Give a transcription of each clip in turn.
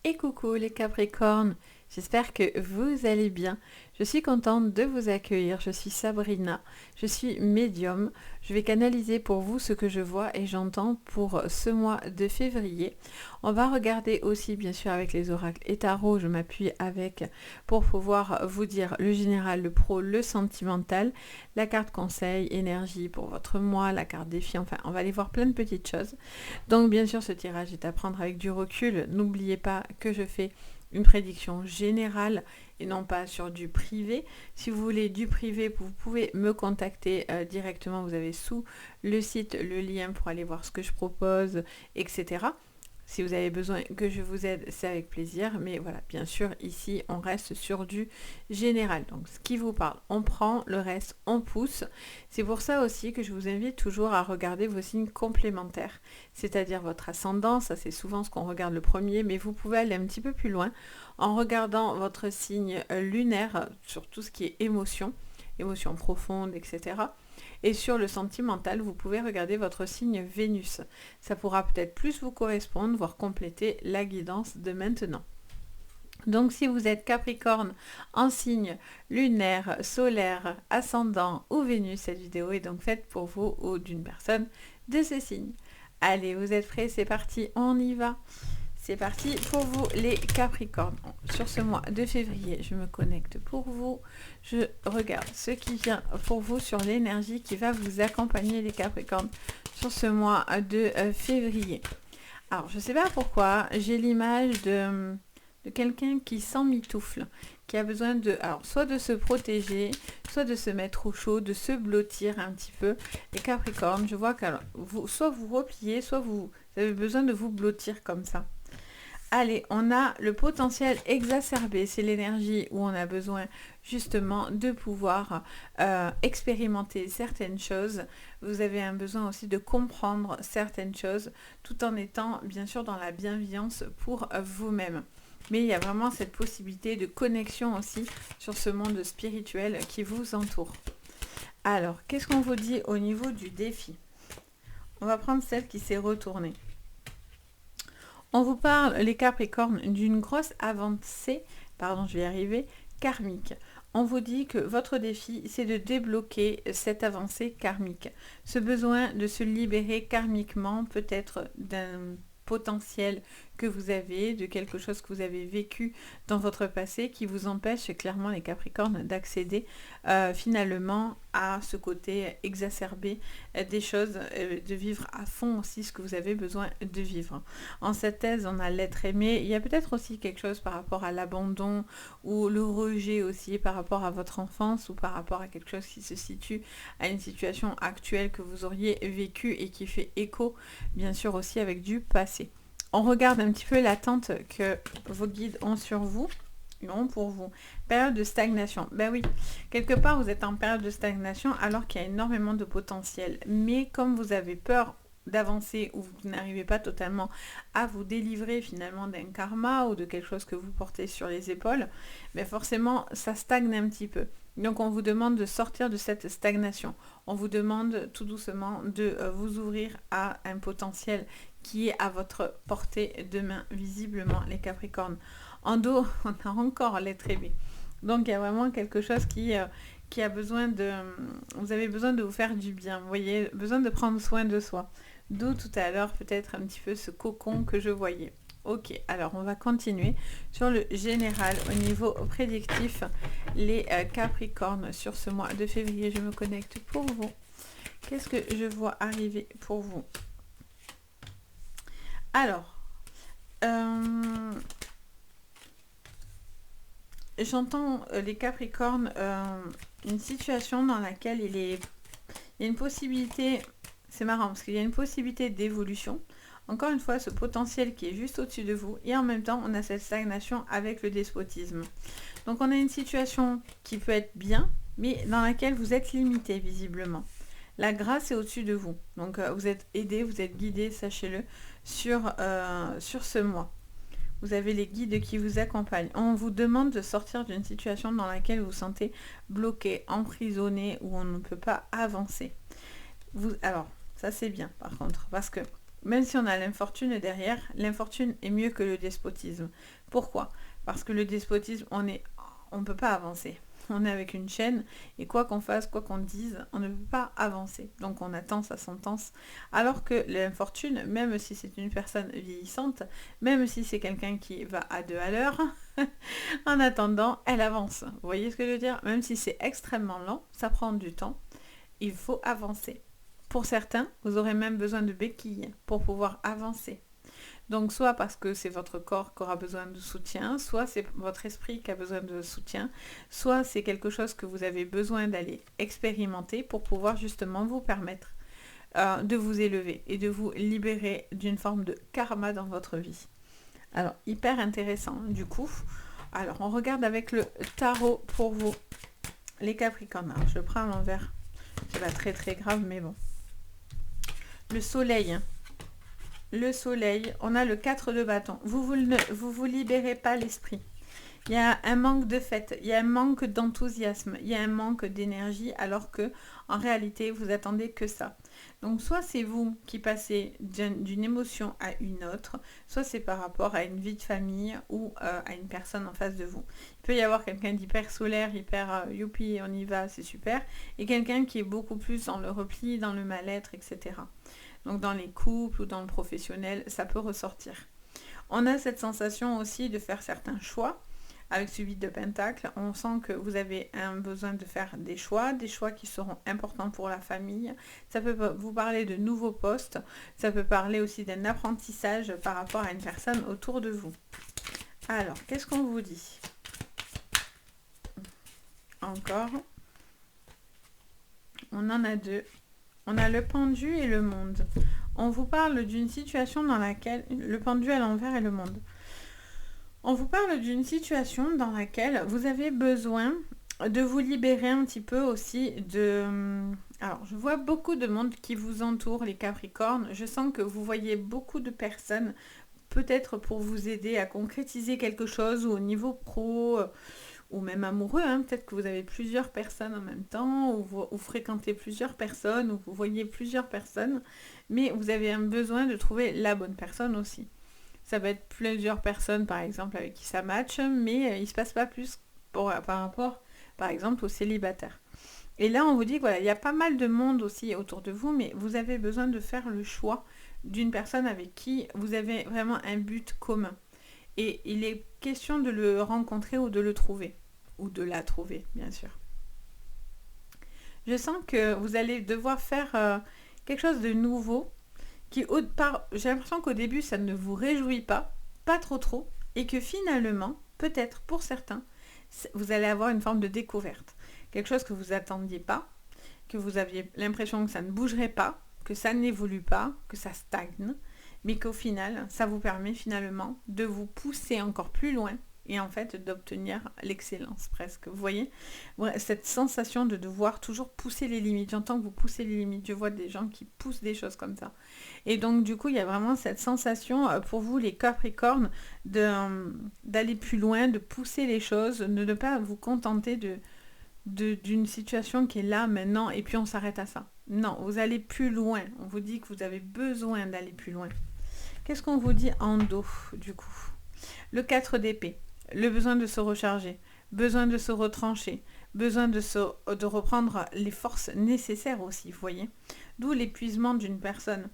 Et coucou les Capricornes, j'espère que vous allez bien. Je suis contente de vous accueillir, je suis Sabrina, je suis médium. Je vais canaliser pour vous ce que je vois et j'entends pour ce mois de février. On va regarder aussi bien sûr avec les oracles et tarot, je m'appuie avec pour pouvoir vous dire le général, le pro, le sentimental, la carte conseil, énergie pour votre mois, la carte défi, enfin on va aller voir plein de petites choses. Donc bien sûr ce tirage est à prendre avec du recul, n'oubliez pas que je fais une prédiction générale et non pas sur du privé. Si vous voulez du privé, vous pouvez me contacter directement. Vous avez sous le site le lien pour aller voir ce que je propose, etc. Si vous avez besoin que je vous aide, c'est avec plaisir. Mais voilà, bien sûr, ici, on reste sur du général. Donc, ce qui vous parle, on prend, le reste, on pousse. C'est pour ça aussi que je vous invite toujours à regarder vos signes complémentaires, c'est-à-dire votre ascendant. Ça, c'est souvent ce qu'on regarde le premier, mais vous pouvez aller un petit peu plus loin en regardant votre signe lunaire sur tout ce qui est émotion, émotion profonde, etc. Et sur le sentimental, vous pouvez regarder votre signe Vénus. Ça pourra peut-être plus vous correspondre, voire compléter la guidance de maintenant. Donc si vous êtes Capricorne en signe lunaire, solaire, ascendant ou Vénus, cette vidéo est donc faite pour vous ou d'une personne de ce signe. Allez, vous êtes prêts? C'est parti, on y va. C'est parti pour vous les Capricornes. Sur ce mois de février, je me connecte pour vous. Je regarde ce qui vient pour vous sur l'énergie qui va vous accompagner les Capricornes sur ce mois de février. Alors, je ne sais pas pourquoi, j'ai l'image de quelqu'un qui s'emmitoufle, qui a besoin de, alors, soit de se protéger, soit de se mettre au chaud, de se blottir un petit peu. Les Capricornes, je vois que soit vous repliez, soit vous avez besoin de vous blottir comme ça. Allez, on a le potentiel exacerbé, c'est l'énergie où on a besoin justement de pouvoir expérimenter certaines choses. Vous avez un besoin aussi de comprendre certaines choses tout en étant bien sûr dans la bienveillance pour vous-même. Mais il y a vraiment cette possibilité de connexion aussi sur ce monde spirituel qui vous entoure. Alors, qu'est-ce qu'on vous dit au niveau du défi? On va prendre celle qui s'est retournée. On vous parle, les Capricornes, d'une grosse avancée, je vais y arriver, karmique. On vous dit que votre défi, c'est de débloquer cette avancée karmique. Ce besoin de se libérer karmiquement, peut-être d'un potentiel que vous avez, de quelque chose que vous avez vécu dans votre passé qui vous empêche clairement les Capricornes d'accéder finalement à ce côté exacerbé des choses, de vivre à fond aussi ce que vous avez besoin de vivre. En cette thèse, on a l'être aimé. Il y a peut-être aussi quelque chose par rapport à l'abandon ou le rejet aussi par rapport à votre enfance ou par rapport à quelque chose qui se situe à une situation actuelle que vous auriez vécue et qui fait écho bien sûr aussi avec du passé. On regarde un petit peu l'attente que vos guides ont sur vous. Non, pour vous. Période de stagnation. Ben oui, quelque part vous êtes en période de stagnation alors qu'il y a énormément de potentiel. Mais comme vous avez peur d'avancer ou vous n'arrivez pas totalement à vous délivrer finalement d'un karma ou de quelque chose que vous portez sur les épaules, mais forcément ça stagne un petit peu. Donc on vous demande de sortir de cette stagnation. On vous demande tout doucement de vous ouvrir à un potentiel qui est à votre portée de main, visiblement les Capricornes. En dos, on a encore l'être aimé. Donc il y a vraiment quelque chose qui a besoin de... Vous avez besoin de vous faire du bien, vous voyez, besoin de prendre soin de soi. D'où tout à l'heure peut-être un petit peu ce cocon que je voyais. Ok, alors on va continuer sur le général au niveau prédictif. Les Capricornes sur ce mois de février, je me connecte pour vous. Qu'est-ce que je vois arriver pour vous? Alors, j'entends les Capricornes, une situation dans laquelle il y a une possibilité, c'est marrant parce qu'il y a une possibilité d'évolution. Encore une fois, ce potentiel qui est juste au-dessus de vous et en même temps, on a cette stagnation avec le despotisme. Donc on a une situation qui peut être bien, mais dans laquelle vous êtes limité visiblement. La grâce est au-dessus de vous. Donc vous êtes aidé, vous êtes guidé, sachez-le, sur ce mois. Vous avez les guides qui vous accompagnent. On vous demande de sortir d'une situation dans laquelle vous vous sentez bloqué, emprisonné, où on ne peut pas avancer. Alors, ça c'est bien par contre, parce que même si on a l'infortune derrière, l'infortune est mieux que le despotisme. Pourquoi? Parce que le despotisme, on ne peut pas avancer. On est avec une chaîne et quoi qu'on fasse, quoi qu'on dise, on ne peut pas avancer. Donc on attend sa sentence. Alors que l'infortune, même si c'est une personne vieillissante, même si c'est quelqu'un qui va à 2 à l'heure, en attendant, elle avance. Vous voyez ce que je veux dire? Même si c'est extrêmement lent, ça prend du temps, il faut avancer. Pour certains, vous aurez même besoin de béquilles pour pouvoir avancer. Donc soit parce que c'est votre corps qui aura besoin de soutien, soit c'est votre esprit qui a besoin de soutien, soit c'est quelque chose que vous avez besoin d'aller expérimenter pour pouvoir justement vous permettre de vous élever et de vous libérer d'une forme de karma dans votre vie. Alors, hyper intéressant du coup. Alors, on regarde avec le tarot pour vous, les Capricornes. Alors, je le prends à l'envers. C'est pas très très grave, mais bon. Le soleil. Le soleil, on a le 4 de bâton. Vous libérez pas l'esprit. Il y a un manque de fête, il y a un manque d'enthousiasme, il y a un manque d'énergie, alors que en réalité, vous attendez que ça. Donc, soit c'est vous qui passez d'une émotion à une autre, soit c'est par rapport à une vie de famille ou à une personne en face de vous. Il peut y avoir quelqu'un d'hyper solaire, hyper youpi, on y va, c'est super, et quelqu'un qui est beaucoup plus dans le repli, dans le mal-être, etc. Donc dans les couples ou dans le professionnel, ça peut ressortir. On a cette sensation aussi de faire certains choix. Avec ce 8 de Pentacle, on sent que vous avez un besoin de faire des choix qui seront importants pour la famille. Ça peut vous parler de nouveaux postes, ça peut parler aussi d'un apprentissage par rapport à une personne autour de vous. Alors, qu'est-ce qu'on vous dit? Encore. On en a deux. On a le pendu et le monde. On vous parle d'une situation dans laquelle... Le pendu à l'envers et le monde. On vous parle d'une situation dans laquelle vous avez besoin de vous libérer un petit peu aussi de... Alors, je vois beaucoup de monde qui vous entoure, les Capricornes. Je sens que vous voyez beaucoup de personnes, peut-être pour vous aider à concrétiser quelque chose ou au niveau pro... ou même amoureux, hein. Peut-être que vous avez plusieurs personnes en même temps, ou vous fréquentez plusieurs personnes, ou vous voyez plusieurs personnes, mais vous avez un besoin de trouver la bonne personne aussi. Ça va être plusieurs personnes, par exemple, avec qui ça match, mais il ne se passe pas plus par rapport, par exemple, aux célibataires. Et là, on vous dit que voilà, il y a pas mal de monde aussi autour de vous, mais vous avez besoin de faire le choix d'une personne avec qui vous avez vraiment un but commun. Et il est question de le rencontrer ou de le trouver. Ou de la trouver, bien sûr. Je sens que vous allez devoir faire quelque chose de nouveau. J'ai l'impression qu'au début, ça ne vous réjouit pas trop. Et que finalement, peut-être pour certains, vous allez avoir une forme de découverte. Quelque chose que vous n'attendiez pas, que vous aviez l'impression que ça ne bougerait pas, que ça n'évolue pas, que ça stagne. Mais qu'au final, ça vous permet finalement de vous pousser encore plus loin et en fait d'obtenir l'excellence presque. Vous voyez, cette sensation de devoir toujours pousser les limites. J'entends que vous poussez les limites. Je vois des gens qui poussent des choses comme ça. Et donc du coup, il y a vraiment cette sensation pour vous, les Capricornes, d'aller plus loin, de pousser les choses, de ne pas vous contenter d'une situation qui est là maintenant et puis on s'arrête à ça. Non, vous allez plus loin. On vous dit que vous avez besoin d'aller plus loin. Qu'est-ce qu'on vous dit en dos, du coup? Le 4 d'épée. Le besoin de se recharger, besoin de se retrancher, besoin de reprendre les forces nécessaires aussi, vous voyez. D'où l'épuisement d'une personne.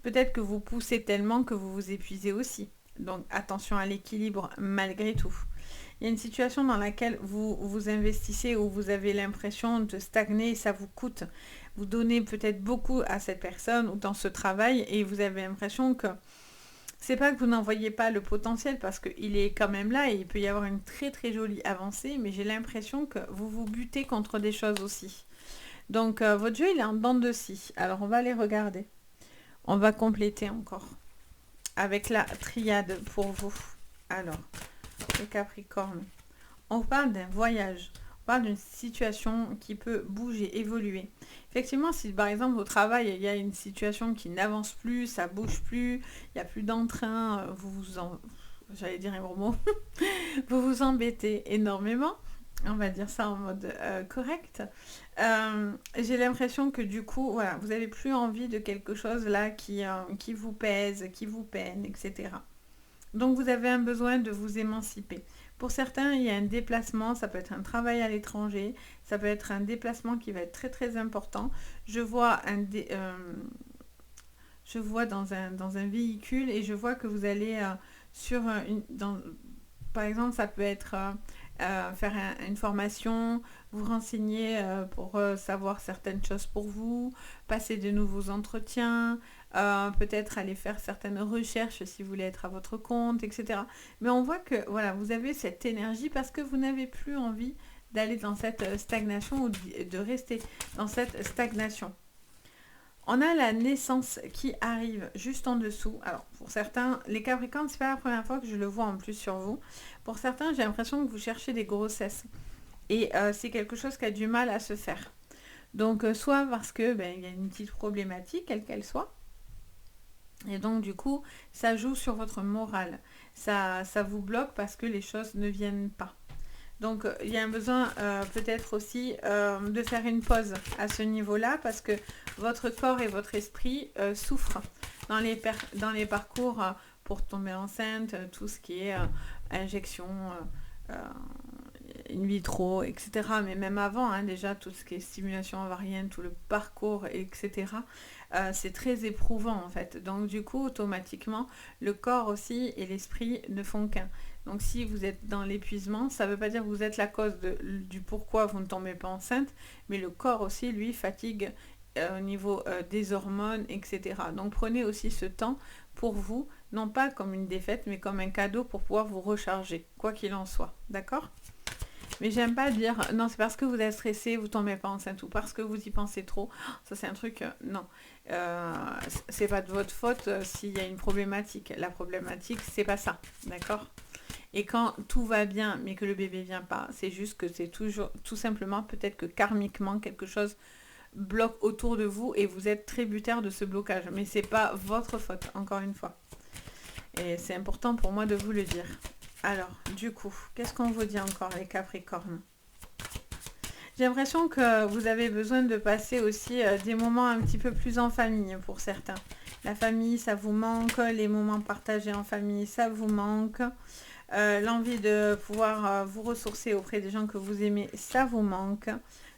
Peut-être que vous poussez tellement que vous vous épuisez aussi. Donc attention à l'équilibre malgré tout. Il y a une situation dans laquelle vous vous investissez où vous avez l'impression de stagner et ça vous coûte. Vous donnez peut-être beaucoup à cette personne ou dans ce travail et vous avez l'impression que c'est pas que vous n'en voyez pas le potentiel parce qu'il est quand même là et il peut y avoir une très très jolie avancée, mais j'ai l'impression que vous vous butez contre des choses aussi. Donc votre jeu il est en dents de scie. Alors on va les regarder. On va compléter encore avec la triade pour vous. Alors, les Capricornes. On parle d'un voyage. On parle d'une situation qui peut bouger, évoluer. Effectivement, si par exemple au travail, il y a une situation qui n'avance plus, ça bouge plus, il n'y a plus d'entrain, j'allais dire un gros mot, vous vous embêtez énormément. On va dire ça en mode correct. J'ai l'impression que du coup, voilà, vous n'avez plus envie de quelque chose là qui vous pèse, qui vous peine, etc. Donc vous avez un besoin de vous émanciper. Pour certains, il y a un déplacement, ça peut être un travail à l'étranger, ça peut être un déplacement qui va être très très important. Je vois je vois dans un véhicule et je vois que vous allez sur par exemple, ça peut être faire une formation, vous renseigner pour savoir certaines choses pour vous, passer de nouveaux entretiens, peut-être aller faire certaines recherches si vous voulez être à votre compte, etc. Mais on voit que voilà, vous avez cette énergie parce que vous n'avez plus envie d'aller dans cette stagnation ou de rester dans cette stagnation. On a la naissance qui arrive juste en dessous. Alors, pour certains, les Capricornes, c'est pas la première fois que je le vois en plus sur vous. Pour certains, j'ai l'impression que vous cherchez des grossesses. Et c'est quelque chose qui a du mal à se faire. Donc, soit parce que il y a une petite problématique, quelle qu'elle soit. Et donc, du coup, ça joue sur votre morale. Ça vous bloque parce que les choses ne viennent pas. Donc il y a un besoin peut-être aussi de faire une pause à ce niveau-là parce que votre corps et votre esprit souffrent dans les parcours pour tomber enceinte, tout ce qui est injection, euh, in vitro, etc. Mais même avant, hein, déjà, tout ce qui est stimulation ovarienne, tout le parcours, etc. C'est très éprouvant en fait. Donc du coup, automatiquement, le corps aussi et l'esprit ne font qu'un. Donc si vous êtes dans l'épuisement, ça ne veut pas dire que vous êtes la cause du pourquoi vous ne tombez pas enceinte, mais le corps aussi, lui, fatigue au niveau des hormones, etc. Donc prenez aussi ce temps pour vous, non pas comme une défaite, mais comme un cadeau pour pouvoir vous recharger, quoi qu'il en soit. D'accord ? Mais j'aime pas dire non, c'est parce que vous êtes stressé, vous tombez pas enceinte ou parce que vous y pensez trop. Ça, c'est un truc, non. Euh, c'est pas de votre faute s'il y a une problématique. La problématique, c'est pas ça. D'accord ? Et quand tout va bien, mais que le bébé vient pas, c'est juste que c'est toujours, tout simplement, peut-être que karmiquement, quelque chose bloque autour de vous et vous êtes tributaire de ce blocage. Mais c'est pas votre faute, encore une fois. Et c'est important pour moi de vous le dire. Alors, du coup, qu'est-ce qu'on vous dit encore, les Capricornes ? J'ai l'impression que vous avez besoin de passer aussi des moments un petit peu plus en famille pour certains. La famille, ça vous manque. Les moments partagés en famille, ça vous manque. L'envie de pouvoir vous ressourcer auprès des gens que vous aimez, ça vous manque.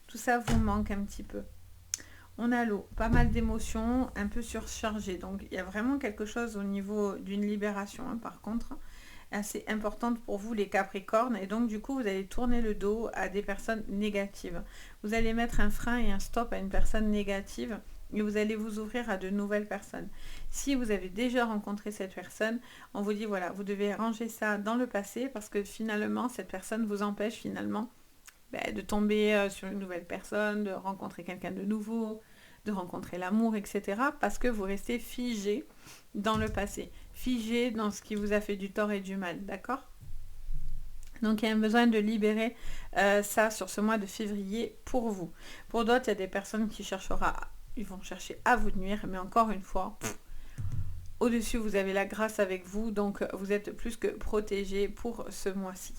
Tout ça vous manque un petit peu. On a l'eau, pas mal d'émotions, un peu surchargées. Donc il y a vraiment quelque chose au niveau d'une libération, hein, par contre, assez importante pour vous les Capricornes. Et donc du coup, vous allez tourner le dos à des personnes négatives. Vous allez mettre un frein et un stop à une personne négative et vous allez vous ouvrir à de nouvelles personnes. Si vous avez déjà rencontré cette personne, on vous dit voilà, vous devez ranger ça dans le passé parce que finalement, cette personne vous empêche finalement de tomber sur une nouvelle personne, de rencontrer quelqu'un de nouveau, de rencontrer l'amour, etc. Parce que vous restez figé dans le passé, figé dans ce qui vous a fait du tort et du mal, d'accord ? Donc il y a un besoin de libérer ça sur ce mois de février pour vous. Pour d'autres, il y a des personnes qui ils vont chercher à vous nuire, mais encore une fois, au-dessus, vous avez la grâce avec vous, donc vous êtes plus que protégé pour ce mois-ci.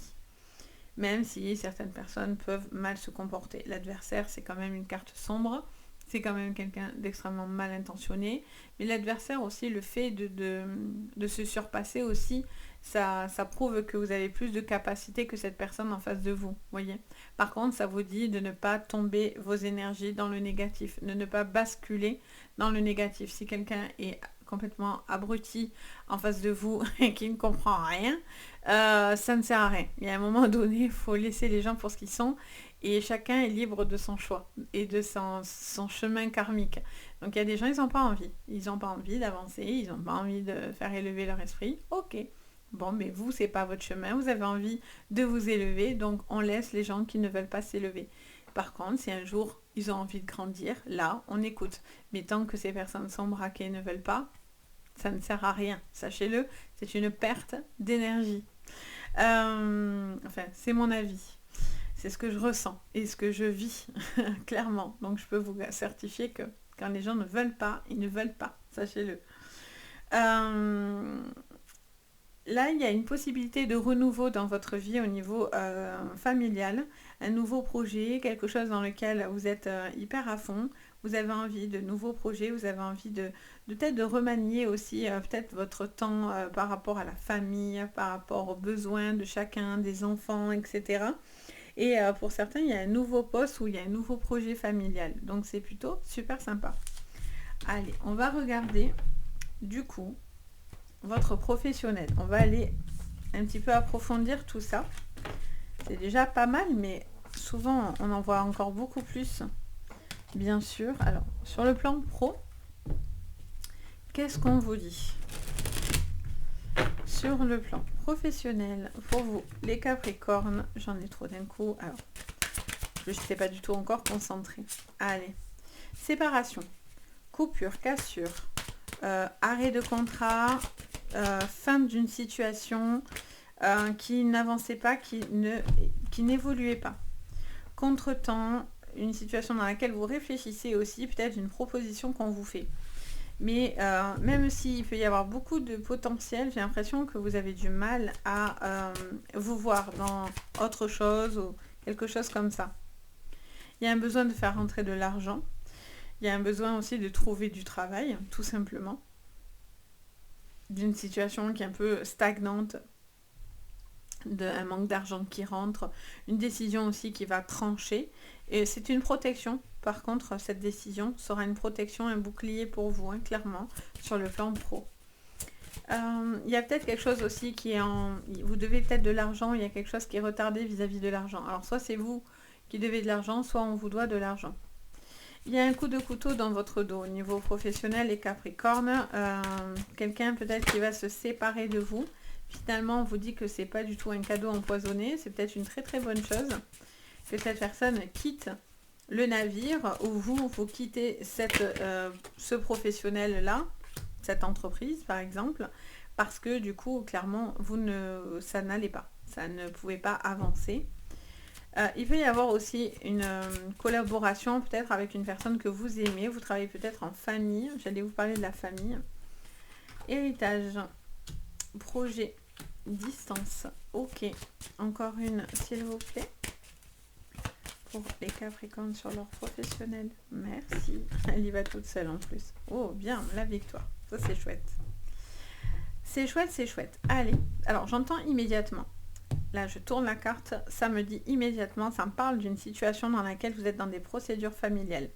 Même si certaines personnes peuvent mal se comporter. L'adversaire, c'est quand même une carte sombre, c'est quand même quelqu'un d'extrêmement mal intentionné, mais l'adversaire aussi, le fait de se surpasser aussi, ça prouve que vous avez plus de capacité que cette personne en face de vous, voyez. Par contre, ça vous dit de ne pas tomber vos énergies dans le négatif, de ne pas basculer dans le négatif. Si quelqu'un est complètement abruti en face de vous et qui ne comprend rien, ça ne sert à rien. Il y a un moment donné, il faut laisser les gens pour ce qu'ils sont et chacun est libre de son choix et de son chemin karmique. Donc il y a des gens, ils n'ont pas envie. Ils n'ont pas envie d'avancer, ils n'ont pas envie de faire élever leur esprit. Ok. Bon, mais vous, c'est pas votre chemin, vous avez envie de vous élever, donc on laisse les gens qui ne veulent pas s'élever. Par contre, si un jour ils ont envie de grandir, là, on écoute. Mais tant que ces personnes sont braquées et ne veulent pas, ça ne sert à rien. Sachez-le, c'est une perte d'énergie. Enfin, c'est mon avis. C'est ce que je ressens et ce que je vis, clairement. Donc, je peux vous certifier que quand les gens ne veulent pas, ils ne veulent pas. Sachez-le. Là, il y a une possibilité de renouveau dans votre vie au niveau familial, un nouveau projet, quelque chose dans lequel vous êtes hyper à fond, vous avez envie de nouveaux projets, vous avez envie de peut-être de remanier aussi peut-être votre temps par rapport à la famille, par rapport aux besoins de chacun, des enfants, etc. Et pour certains, il y a un nouveau poste ou il y a un nouveau projet familial. Donc c'est plutôt super sympa. Allez, on va regarder du coup votre professionnel. On va aller un petit peu approfondir tout ça. C'est déjà pas mal, mais souvent on en voit encore beaucoup plus, bien sûr. Alors, sur le plan pro, qu'est-ce qu'on vous dit? Sur le plan professionnel, pour vous, les Capricornes, j'en ai trop d'un coup. Alors, je ne sais pas du tout encore concentrée. Allez, séparation, coupure, cassure, arrêt de contrat, fin d'une situation qui n'avançait pas, qui n'évoluait pas. Contretemps, une situation dans laquelle vous réfléchissez aussi, peut-être une proposition qu'on vous fait. Mais même s'il peut y avoir beaucoup de potentiel, j'ai l'impression que vous avez du mal à vous voir dans autre chose ou quelque chose comme ça. Il y a un besoin de faire rentrer de l'argent. Il y a un besoin aussi de trouver du travail, tout simplement. D'une situation qui est un peu stagnante, un manque d'argent qui rentre, une décision aussi qui va trancher. Et c'est une protection. Par contre, cette décision sera une protection, un bouclier pour vous, hein, clairement, sur le plan pro. Il y a peut-être quelque chose aussi qui est en... Vous devez peut-être de l'argent, il y a quelque chose qui est retardé vis-à-vis de l'argent. Alors, soit c'est vous qui devez de l'argent, soit on vous doit de l'argent. Il y a un coup de couteau dans votre dos au niveau professionnel et Capricorne. Quelqu'un peut-être qui va se séparer de vous. Finalement, on vous dit que c'est pas du tout un cadeau empoisonné. C'est peut-être une très très bonne chose que cette personne quitte le navire ou vous quittez ce professionnel-là, cette entreprise par exemple, parce que du coup, clairement, ça n'allait pas. Ça ne pouvait pas avancer. Il peut y avoir aussi une collaboration peut-être avec une personne que vous aimez. Vous travaillez peut-être en famille. J'allais vous parler de la famille. Héritage, projet, distance. Ok. Encore une, s'il vous plaît. Pour les Capricornes sur leur professionnel. Merci. Elle y va toute seule en plus. Oh, bien, la victoire. Ça, c'est chouette. C'est chouette, c'est chouette. Allez. Alors, j'entends immédiatement. Là, je tourne la carte, ça me dit immédiatement, ça me parle d'une situation dans laquelle vous êtes dans des procédures familiales.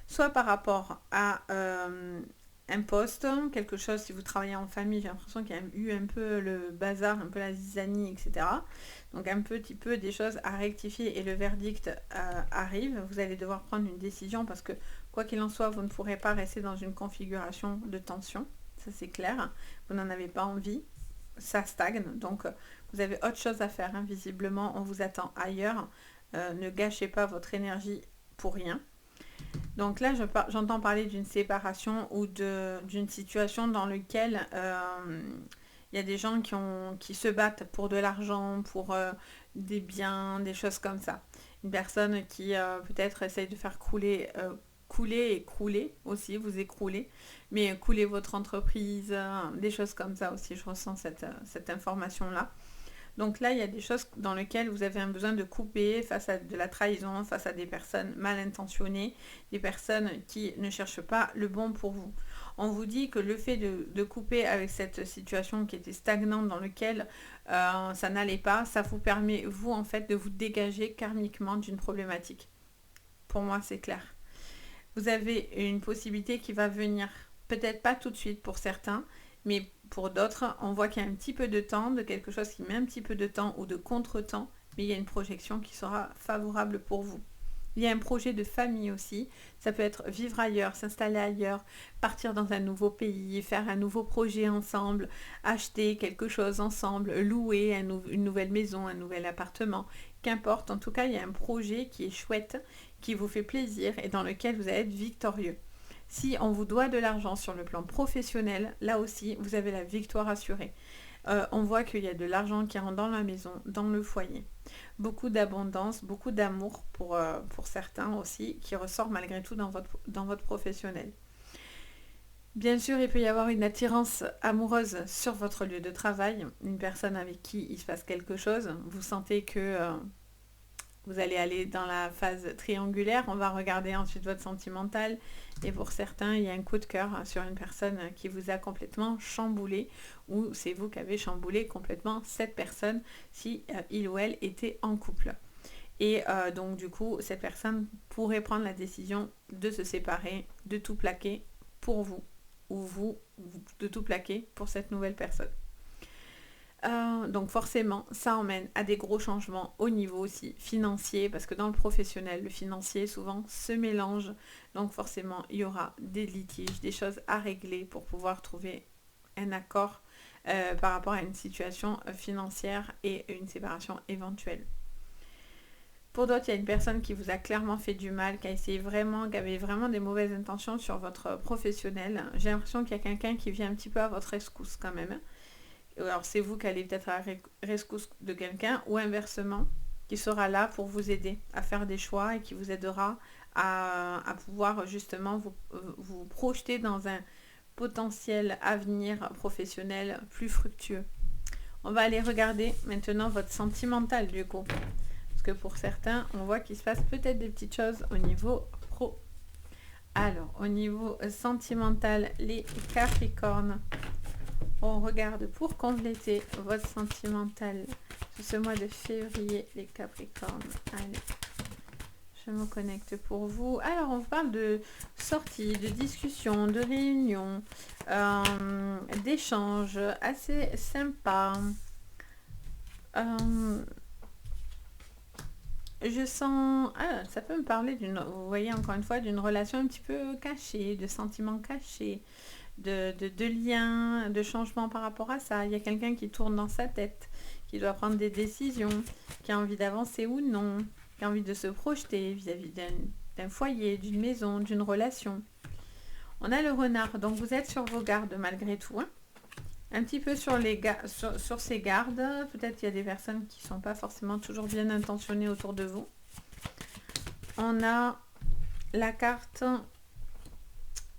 Soit par rapport à un poste, quelque chose, si vous travaillez en famille, j'ai l'impression qu'il y a eu un peu le bazar, un peu la zizanie, etc. Donc un petit peu des choses à rectifier et le verdict arrive. Vous allez devoir prendre une décision parce que quoi qu'il en soit, vous ne pourrez pas rester dans une configuration de tension. Ça c'est clair, vous n'en avez pas envie. Ça stagne, donc vous avez autre chose à faire, hein. Visiblement on vous attend ailleurs, ne gâchez pas votre énergie pour rien. Donc là j'entends parler d'une séparation ou d'une situation dans laquelle il y a des gens qui se battent pour de l'argent, pour des biens, des choses comme ça. Une personne qui peut-être essaye de faire couler et crouler aussi, vous écrouler, mais couler votre entreprise, des choses comme ça aussi, je ressens cette information-là. Donc là, il y a des choses dans lesquelles vous avez un besoin de couper face à de la trahison, face à des personnes mal intentionnées, des personnes qui ne cherchent pas le bon pour vous. On vous dit que le fait de couper avec cette situation qui était stagnante dans laquelle ça n'allait pas, ça vous permet, vous, en fait, de vous dégager karmiquement d'une problématique. Pour moi, c'est clair. Vous avez une possibilité qui va venir, peut-être pas tout de suite pour certains, mais pour d'autres, on voit qu'il y a un petit peu de temps, de quelque chose qui met un petit peu de temps ou de contre-temps, mais il y a une projection qui sera favorable pour vous. Il y a un projet de famille aussi, ça peut être vivre ailleurs, s'installer ailleurs, partir dans un nouveau pays, faire un nouveau projet ensemble, acheter quelque chose ensemble, louer une nouvelle maison, un nouvel appartement, qu'importe. En tout cas, il y a un projet qui est chouette, qui vous fait plaisir et dans lequel vous allez être victorieux. Si on vous doit de l'argent sur le plan professionnel, là aussi, vous avez la victoire assurée. On voit qu'il y a de l'argent qui rentre dans la maison, dans le foyer. Beaucoup d'abondance, beaucoup d'amour pour certains aussi, qui ressort malgré tout dans votre professionnel. Bien sûr, il peut y avoir une attirance amoureuse sur votre lieu de travail, une personne avec qui il se passe quelque chose. Vous sentez que vous allez aller dans la phase triangulaire. On va regarder ensuite votre sentimental. Et pour certains, il y a un coup de cœur sur une personne qui vous a complètement chamboulé, ou c'est vous qui avez chamboulé complètement cette personne si il ou elle était en couple. Et donc du coup, cette personne pourrait prendre la décision de se séparer, de tout plaquer pour vous, ou vous de tout plaquer pour cette nouvelle personne. Donc forcément, ça emmène à des gros changements au niveau aussi financier, parce que dans le professionnel, le financier souvent se mélange. Donc forcément, il y aura des litiges, des choses à régler pour pouvoir trouver un accord par rapport à une situation financière et une séparation éventuelle. Pour d'autres, il y a une personne qui vous a clairement fait du mal, qui a essayé vraiment, qui avait vraiment des mauvaises intentions sur votre professionnel. J'ai l'impression qu'il y a quelqu'un qui vient un petit peu à votre rescousse quand même. Alors c'est vous qui allez peut-être à la rescousse de quelqu'un, ou inversement, qui sera là pour vous aider à faire des choix et qui vous aidera à pouvoir justement vous projeter dans un potentiel avenir professionnel plus fructueux. On va aller regarder maintenant votre sentimental du coup. Parce que pour certains, on voit qu'il se passe peut-être des petites choses au niveau pro. Alors, au niveau sentimental, les Capricornes, on regarde pour compléter votre sentimental sur ce mois de février, les Capricornes. Allez, je me connecte pour vous. Alors, on parle de sorties, de discussions, de réunions, d'échanges assez sympas. Je sens... Ah, ça peut me parler d'une... Vous voyez, encore une fois, d'une relation un petit peu cachée, de sentiments cachés, de liens, de changements par rapport à ça. Il y a quelqu'un qui tourne dans sa tête, qui doit prendre des décisions, qui a envie d'avancer ou non, qui a envie de se projeter vis-à-vis d'un foyer, d'une maison, d'une relation. On a le renard, donc vous êtes sur vos gardes malgré tout, hein. Un petit peu sur ces gardes. Peut-être qu'il y a des personnes qui ne sont pas forcément toujours bien intentionnées autour de vous. On a la carte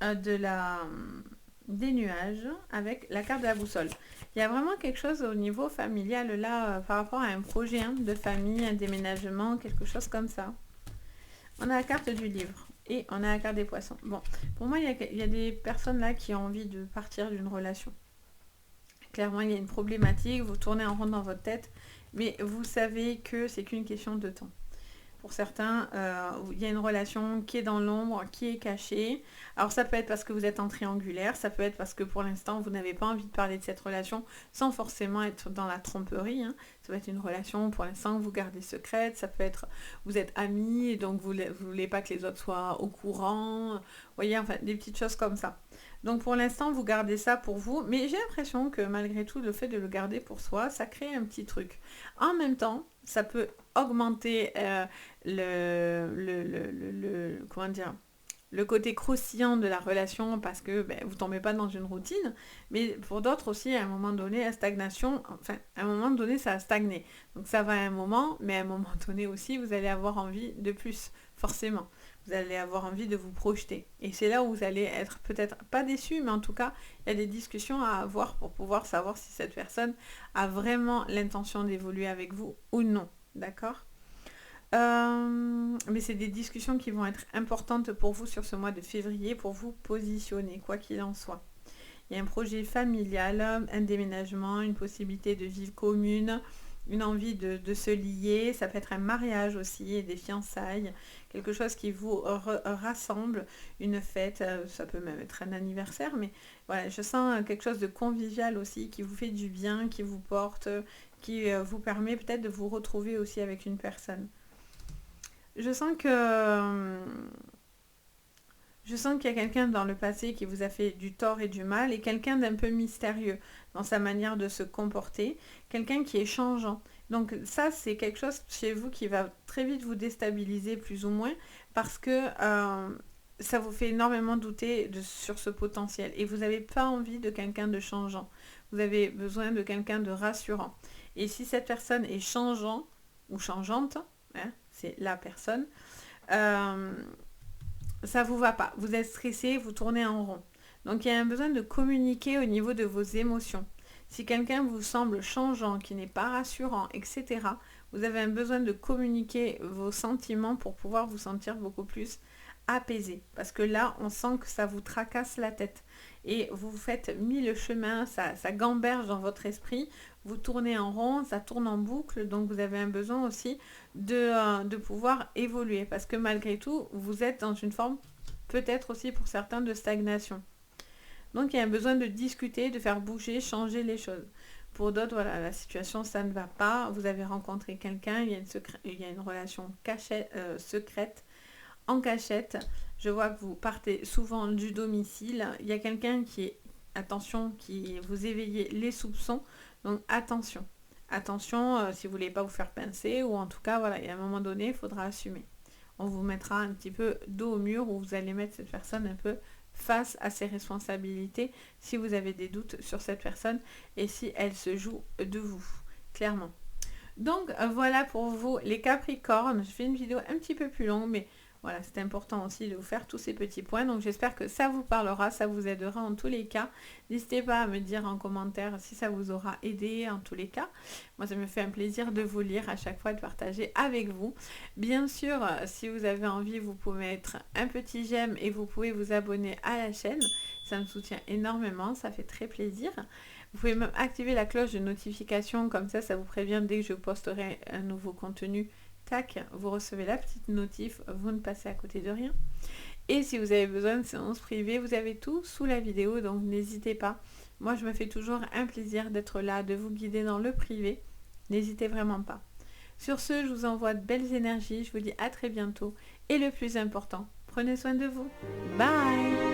des nuages avec la carte de la boussole. Il y a vraiment quelque chose au niveau familial là par rapport à un projet de famille, un déménagement, quelque chose comme ça. On a la carte du livre et on a la carte des poissons. Bon, pour moi, il y a des personnes là qui ont envie de partir d'une relation. Clairement, il y a une problématique, vous tournez en rond dans votre tête, mais vous savez que c'est qu'une question de temps. Pour certains, il y a une relation qui est dans l'ombre, qui est cachée. Alors ça peut être parce que vous êtes en triangulaire, ça peut être parce que pour l'instant, vous n'avez pas envie de parler de cette relation sans forcément être dans la tromperie. Hein. Ça peut être une relation pour l'instant que vous gardez secrète, ça peut être vous êtes amis et donc vous ne voulez pas que les autres soient au courant. Vous voyez, enfin, des petites choses comme ça. Donc pour l'instant, vous gardez ça pour vous, mais j'ai l'impression que malgré tout, le fait de le garder pour soi, ça crée un petit truc. En même temps, ça peut augmenter comment dire, le côté croustillant de la relation parce que vous tombez pas dans une routine, mais pour d'autres aussi, à un moment donné, la stagnation, enfin, à un moment donné, ça a stagné. Donc ça va à un moment, mais à un moment donné aussi, vous allez avoir envie de plus, forcément. Vous allez avoir envie de vous projeter. Et c'est là où vous allez être peut-être pas déçu, mais en tout cas, il y a des discussions à avoir pour pouvoir savoir si cette personne a vraiment l'intention d'évoluer avec vous ou non. D'accord ? Mais c'est des discussions qui vont être importantes pour vous sur ce mois de février, pour vous positionner, quoi qu'il en soit. Il y a un projet familial, un déménagement, une possibilité de vie commune, une envie de se lier, ça peut être un mariage aussi, et des fiançailles, quelque chose qui vous rassemble, une fête, ça peut même être un anniversaire, mais voilà, je sens quelque chose de convivial aussi, qui vous fait du bien, qui vous porte, qui vous permet peut-être de vous retrouver aussi avec une personne. Je sens que Je sens qu'il y a quelqu'un dans le passé qui vous a fait du tort et du mal et quelqu'un d'un peu mystérieux dans sa manière de se comporter, quelqu'un qui est changeant. Donc ça, c'est quelque chose chez vous qui va très vite vous déstabiliser plus ou moins parce que ça vous fait énormément douter sur ce potentiel et vous n'avez pas envie de quelqu'un de changeant. Vous avez besoin de quelqu'un de rassurant. Et si cette personne est changeant ou changeante, hein, c'est la personne, ça vous va pas. Vous êtes stressé, vous tournez en rond. Donc il y a un besoin de communiquer au niveau de vos émotions. Si quelqu'un vous semble changeant, qui n'est pas rassurant, etc., vous avez un besoin de communiquer vos sentiments pour pouvoir vous sentir beaucoup plus apaisé. Parce que là, on sent que ça vous tracasse la tête. Et vous faites mille chemins, ça gamberge dans votre esprit, vous tournez en rond, ça tourne en boucle, donc vous avez un besoin aussi de pouvoir évoluer. Parce que malgré tout, vous êtes dans une forme, peut-être aussi pour certains, de stagnation. Donc il y a un besoin de discuter, de faire bouger, changer les choses. Pour d'autres, voilà, la situation, ça ne va pas. Vous avez rencontré quelqu'un, il y a une relation secrète, en cachette. Je vois que vous partez souvent du domicile. Il y a quelqu'un qui vous éveillez les soupçons. Donc attention. Attention, si vous ne voulez pas vous faire pincer, ou en tout cas, voilà, il y a un moment donné, il faudra assumer. On vous mettra un petit peu dos au mur, où vous allez mettre cette personne un peu face à ses responsabilités si vous avez des doutes sur cette personne et si elle se joue de vous, clairement. Donc voilà pour vous les Capricornes. Je fais une vidéo un petit peu plus longue, mais voilà, c'est important aussi de vous faire tous ces petits points. Donc j'espère que ça vous parlera, ça vous aidera en tous les cas. N'hésitez pas à me dire en commentaire si ça vous aura aidé en tous les cas. Moi, ça me fait un plaisir de vous lire à chaque fois, de partager avec vous. Bien sûr, si vous avez envie, vous pouvez mettre un petit j'aime et vous pouvez vous abonner à la chaîne. Ça me soutient énormément, ça fait très plaisir. Vous pouvez même activer la cloche de notification, comme ça vous prévient dès que je posterai un nouveau contenu. Tac, vous recevez la petite notif, vous ne passez à côté de rien. Et si vous avez besoin de séances privées, vous avez tout sous la vidéo, donc n'hésitez pas. Moi, je me fais toujours un plaisir d'être là, de vous guider dans le privé. N'hésitez vraiment pas. Sur ce, je vous envoie de belles énergies, je vous dis à très bientôt. Et le plus important, prenez soin de vous. Bye!